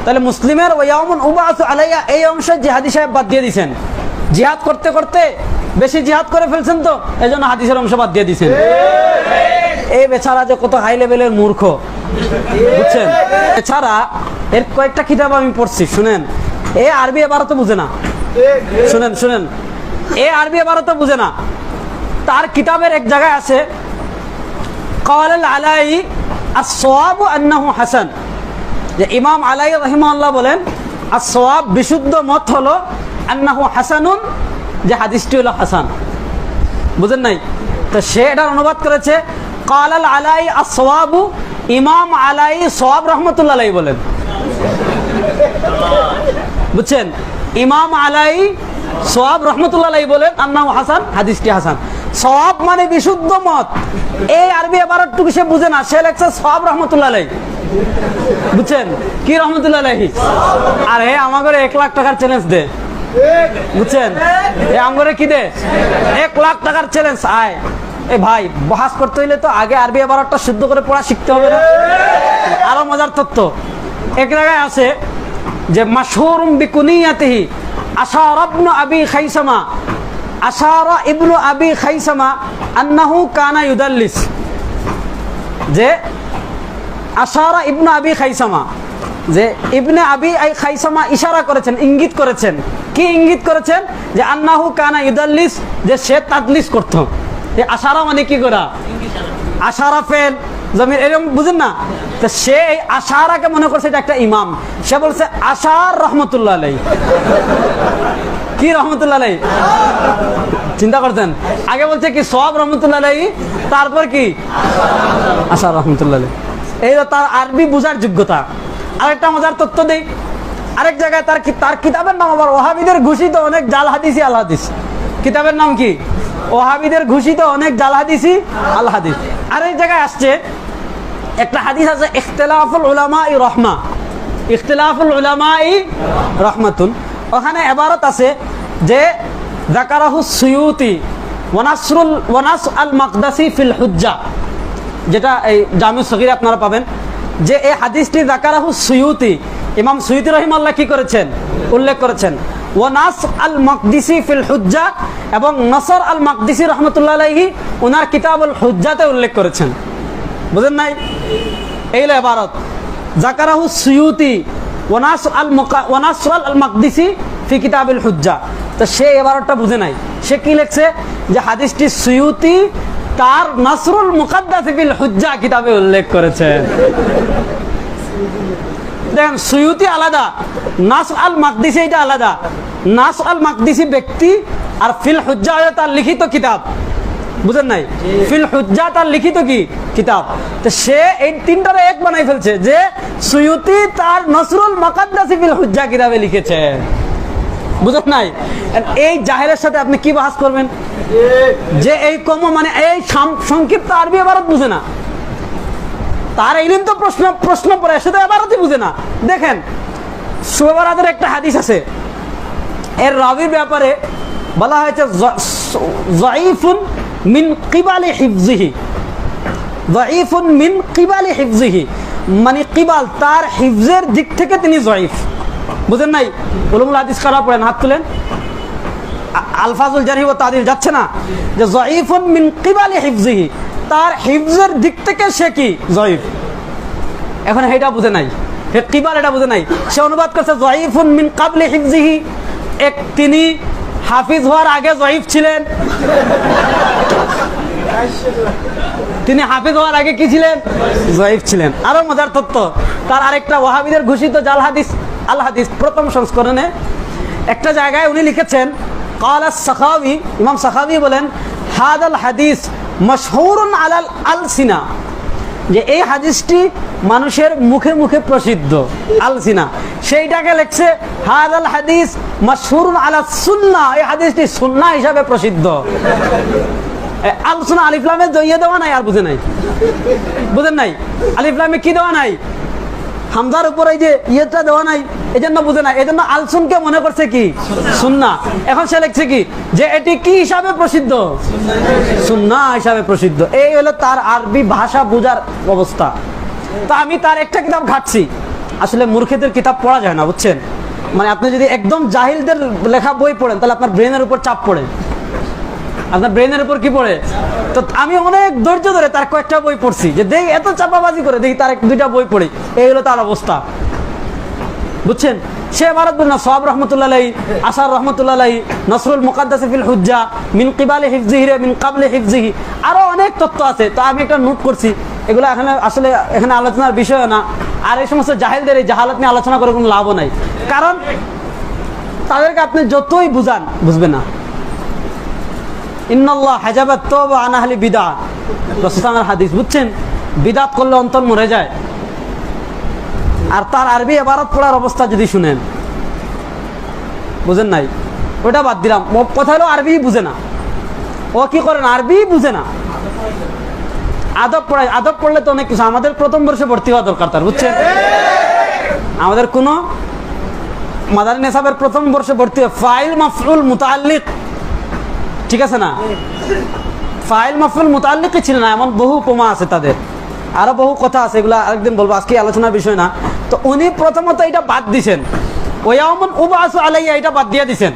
তাহলে মুসলিমের ওয়ায়াউমুন উবাসু আলাইয়া এই অংশে জিহাদি সাহেব বাদ দিয়ে দিয়েছেন। জিহাদ করতে করতে বেশি জিহাদ করে ফেলছেন, তো এই জন্য হাদিসের অংশ বাদ দিয়ে দিয়েছেন। এই বেচারা যে কত হাই লেভেলের মূর্খ, বুঝছেন? এছাড়া এর কয়েকটা কিতাব আমি পড়ছি, শুনেন। এ আরবি এবারও তো বুঝে না, শুনেন শুনেন, এ আরবি এবারও তো বুঝে না। তার কিতাবের এক জায়গায় আছে ক্বাল আল আলাই আস-সাওয়াবু আন্নাহু হাসান, যে ইমাম আলাই রাহিমাহুল্লাহ বলেন আস-সাওয়াব বিশুদ্ধ মত হলো আন্নাহু হাসানুন, যে হাদিসটি হলো হাসান। বুঝেন নাই? তো সে এটার অনুবাদ করেছে ক্বাল আল আলাই আস-সাওয়াবু, ইমাম আলাই সাওয়াব রাহমাতুল্লাহ আলাইহি বলেন। বুঝছেন? ইমাম আলাই সাওয়াব রাহমাতুল্লাহ আলাইহি বলেন আন্নাহু হাসান, হাদিসটি হাসান। সাওয়াব মানে বিশুদ্ধ মত। এই আরবি এবারটুকু সে বুঝে না, সে লেখছে সাওয়াব রাহমাতুল্লাহ আলাইহি। বুঝছেন? কি রাহমাতুল্লাহ আলাইহি? আর হে আমাদের 1 লাখ টাকার চ্যালেঞ্জ দে, বুঝছেন? এ আমগরে কি দে? 1 লাখ টাকার চ্যালেঞ্জ আয়। এ ভাই, বহাস করতে হইলে তো আগে আরবি এবারটা শুদ্ধ করে পড়া শিখতে হবে না? আরো মজার তথ্য এক জায়গায় আছে যে মাশহুরুম বিকুনিয়াতিহি আশারা ইবনু আবি খাইসামা, আশারা ইবনু আবি খাইসামা আন্নাহু কানা ইউদাল্লিস, যে আশারা ইবনু আবি খাইসামা, যে ইবনে আবি খাইসামা ইশারা করেছেন, ইঙ্গিত করেছেন। কি ইঙ্গিত করেছেন? যে আন্নাহু কানা ইউদাল্লিস, যে সে তাদলিস করত। এই আশারা মানে কি করা? আশারা ফেল জমির, এরকম বুঝেন না? তো সে এই আশারাকে মনে করছে এটা একটা ইমাম, সে বলছে আশার রহমতুল্লাহ আলাইহি। কি রহমতুল্লাহ আলাইহি? চিন্তা করছেন? আগে বলছে কি সাওয়াব রহমতুল্লাহ আলাইহি, তারপর কি আশার রহমতুল্লাহ আলাইহি। এই তার আরবি বুঝার যোগ্যতা। আরেকটা মজার তথ্য দেই, আরেক জায়গায় তার কিতাবের নাম আবার ওয়াহাবিদের ঘোষিত অনেক জাল হাদিসি আল হাদিস। কিতাবের নাম কি? ওয়াহাবিদের ঘোষিত অনেক জাল হাদিসি আল হাদিস। আরেক জায়গায় আসছে একটা হাদিস আছে ইখতিলাফুল উলামাই রাহমা, ইখতিলাফুল উলামাই রাহমাতুন। ওখানে ইবারত আছে যে যাকারাহু সুয়ুতি ওয়ানাস আল মাকদাসি ফিল হুজ্জা, যেটা এই জামিউ সগীরে আপনারা পাবেন, যে এই হাদিসটি যাকারাহু সুয়ুতি, ইমাম সুয়ুতি রাহিমাহুল্লাহ কি করেছেন? উল্লেখ করেছেন। ওয়ানাস আল মাকদিসি ফিল হুজ্জা, এবং নসর আল মাকদিসি রহমতুল্লাহ আলাইহি ওনার কিতাবুল হুজ্জাতে উল্লেখ করেছেন। বুঝেন নাই? এই হলো ইবারত যাকারাহু সুয়ুতি ওয়ানাস আল মাকদিসি ফি কিতাবিল হুজ্জা। তো সে ইবারতটা বুঝে নাই, সে কি লিখছে? যে হাদিসটি সুয়ুতি তার নাসরুল মুকাদ্দাস ফিল হুজ্জা কিতাবে উল্লেখ করেছেন। দেখেন, সুয়ুতি আলাদা, নাস আল মাকদিসি এটা আলাদা। নাস আল মাকদিসি ব্যক্তি, আর ফিল হুজ্জা হলো তার লিখিত কিতাব। বুঝেন নাই? ফিল হুজ্জা তার লিখিত কি কিতাব। তো সে এই তিনটারে এক বানাই ফেলছে, যে সুয়ুতি তার নাসরুল মুকাদ্দাস ফিল হুজ্জা কিতাবে লিখেছে। বুঝেন নাই? এই জাহেলের সাথে আপনি কি বাহাস করবেন? যে এই কম মানে এই সংক্ষিপ্ত আরবি ইবারত বুঝে না, তার এইদিন তো প্রশ্ন পড়ে, সে তো ইবারতই বুঝে না। দেখেন, শুভরাতের একটা হাদিস আছে, এর রাবির ব্যাপারে বলা হয়েছে যায়ীফুন মিন কিবালি হিফজিহি, যায়ীফুন মিন কিবালি হিফজিহি, মানে কিবাল তার হিফজের দিক থেকে তিনি যায়ীফ। বুঝেন নাই? উলুমুল হাদিস কারা পড়েন? হাত তুলেন। আলফাজুল জারহি ওয়া তা'দীল যাচ্ছে না? যে যায়ীফুন মিন কিবালি হিফজিহি, তার হিফজের দিক থেকে সে কি যায়ীফ। এখন এটা বুঝে নাই, হে কিবাল এটা বুঝে নাই, সে অনুবাদ করছে যায়ীফুন মিন কাবলি হিফজিহি, এক তিনি হাফিজ হওয়ার আগে যায়ীফ ছিলেন। তিনি হাফিজ হওয়ার আগে কি ছিলেন? যায়ীফ ছিলেন। আরো মজার তথ্য, তার আরেকটা ওয়াহাবিদের ঘোষিত জাল হাদিস আল হাদিস প্রথম সংস্করণে একটা জায়গায় উনি লিখেছেন ক্বালা সাখাওয়ী, ইমাম সাখাওয়ী বলেন হাদাল হাদিস মাশহুরুন আলাল আলসিনা, যে এই হাদিসটি মানুষের মুখে মুখে প্রসিদ্ধ। আলসিনা সেইটাকে লিখছে হাদাল হাদিস মাশহুরুন আলা সুন্নাহ, এই হাদিসটি সুন্নাহ হিসাবে প্রসিদ্ধ। আলোচনা আলিফ লামে জইয়ে দেওয়া নাই, আর বুঝে নাই। বুঝেন নাই? আলিফ লামে কি দেওয়া নাই? হামজার উপর এই যে ইয়েটা দেওয়া নাই, এই জন্য বুঝে নাই। এই জন্য আলসুনকে মনে করছে কি সুন্নাহ। এখন সে লিখছে কি যে এটি কি হিসাবে প্রসিদ্ধ? সুন্নাহ হিসাবে প্রসিদ্ধ। এই হলো তার আরবি ভাষা বোঝার অবস্থা। তা আমি তার একটা কিতাব ঘাটছি, আসলে মূর্খদের কিতাব পড়া যায় না, বুঝছেন? মানে আপনি যদি একদম জাহিলদের লেখা বই পড়েন তাহলে আপনার ব্রেনের উপর চাপ পড়ে, আপনার ব্রেনের উপর কি পড়ে। তো আমি অনেক ধৈর্য ধরে তার কয়েকটা বই পড়ছি, যে দেখি এত চাপাবাজি করে, দেখি তার 2টা বই পড়ি, এই হলো তার অবস্থা, বুঝছেন? সে ভারত বলেন না, সোহাব রহমতুল্লাহ আলাইহি, আসার রহমতুল্লাহ আলাইহি, নসরুল মুকাদ্দাস ফিল হুজ্জা, মিন কিবালি হিফজিহি মিন কাবলি হিফজিহি, আরো অনেক তথ্য আছে। তো আমি একটা নোট করছি, এগুলো এখানে আসলে এখানে আলোচনার বিষয় না। আর এই সমস্ত জাহিলদের এই জাহালাত নিয়ে আলোচনা করে কোনো লাভও নাই, কারণ তাদেরকে আপনি যতই বুঝান বুঝবে না। ইন্নাল্লাহ হাজাবাত তাওবা আন আহলি বিদআহ, রাসূলের হাদিস, বুঝছেন? বিদআত করলে অন্তর মরে যায়। আর তার আরবি ইবারত পড়ার অবস্থা যদি শুনেন, বুঝেন নাই, ওটা বাদ দিলাম। কথা হলো আরবি বুঝে না, ও কি করেন, আরবি বুঝে না, আদব পড়ায়। আদব পড়লে তো অনেক কিছু, আমাদের প্রথম বর্ষে ভর্তি হওয়া দরকার তার, বুঝছেন? আমাদের কোনো মাদানী নেসাবের প্রথম বর্ষে ভর্তি হয় ফাইল মাফউল মুতাআল্লিক, ঠিক আছে না? ফাইল মাফউল মুতাআল্লিকই ছিল না, এমন বহু উপমা আছে তাদের, আরো বহু কথা আছে, এগুলা আরেকদিন বলবো, আজকে আলোচনার বিষয় না। তো উনি প্রথমত এটা বাদ দিছেন, ওয়ায়াউমুন উবআসু আলাইয়া, এটা বাদ দিয়ে দিছেন।